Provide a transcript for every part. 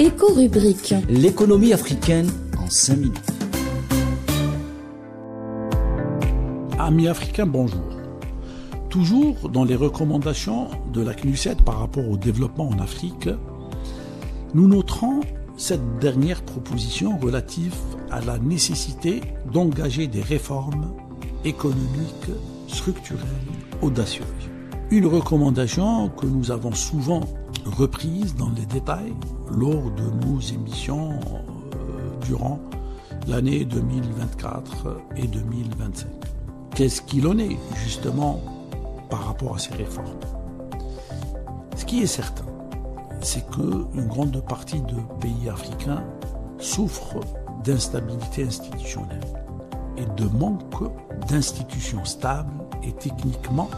Éco-rubrique. L'économie africaine en 5 minutes. Amis africains, bonjour. Toujours dans les recommandations de la CNUSED par rapport au développement en Afrique, nous noterons cette dernière proposition relative à la nécessité d'engager des réformes économiques structurelles audacieuses. Une recommandation que nous avons souvent reprise dans les détails lors de nos émissions durant l'année 2024 et 2025. Qu'est-ce qu'il en est justement par rapport à ces réformes? Ce qui est certain, c'est qu'une grande partie de pays africains souffrent d'instabilité institutionnelle et de manque d'institutions stables et techniquement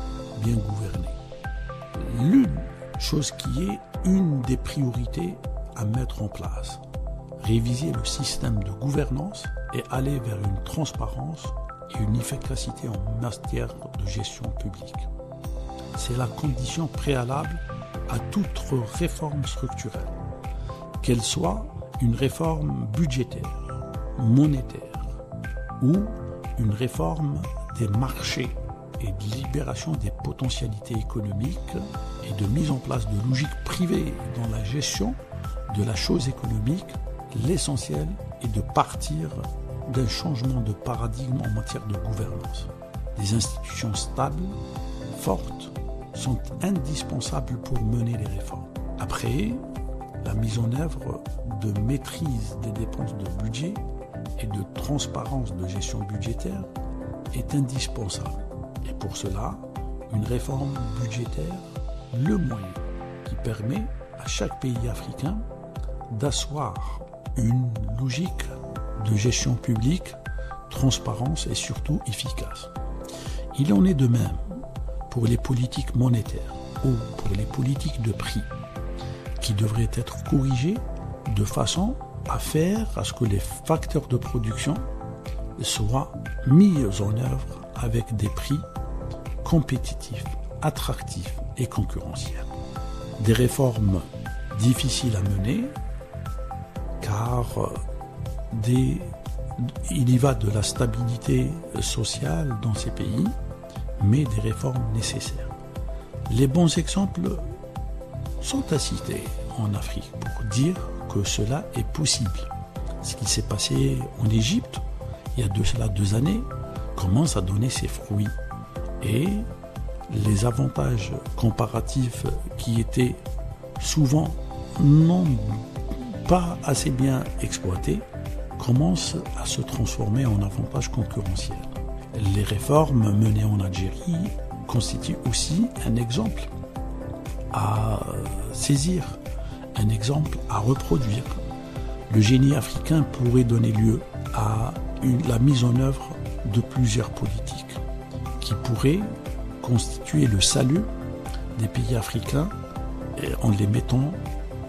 bien gouvernées. L'une chose qui est une des priorités à mettre en place, réviser le système de gouvernance et aller vers une transparence et une efficacité en matière de gestion publique. C'est la condition préalable à toute réforme structurelle, qu'elle soit une réforme budgétaire, monétaire ou une réforme des marchés et de libération des potentialités économiques et de mise en place de logiques privées dans la gestion de la chose économique. L'essentiel est de partir d'un changement de paradigme en matière de gouvernance. Des institutions stables, fortes, sont indispensables pour mener les réformes. Après, la mise en œuvre de maîtrise des dépenses de budget et de transparence de gestion budgétaire est indispensable. Et pour cela, une réforme budgétaire, le moyen qui permet à chaque pays africain d'asseoir une logique de gestion publique, transparence et surtout efficace. Il en est de même pour les politiques monétaires ou pour les politiques de prix qui devraient être corrigées de façon à faire à ce que les facteurs de production soient mis en œuvre avec des prix compétitifs, attractifs et concurrentiels. Des réformes difficiles à mener car il y va de la stabilité sociale dans ces pays, mais des réformes nécessaires. Les bons exemples sont à citer en Afrique pour dire que cela est possible. Ce qui s'est passé en Égypte, il y a de cela 2 années, commence à donner ses fruits. Et les avantages comparatifs qui étaient souvent non pas assez bien exploités commencent à se transformer en avantages concurrentiels. Les réformes menées en Algérie constituent aussi un exemple à saisir, un exemple à reproduire. Le génie africain pourrait donner lieu à la mise en œuvre de plusieurs politiques qui pourraient constituer le salut des pays africains en les mettant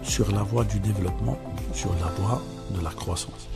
sur la voie du développement, sur la voie de la croissance.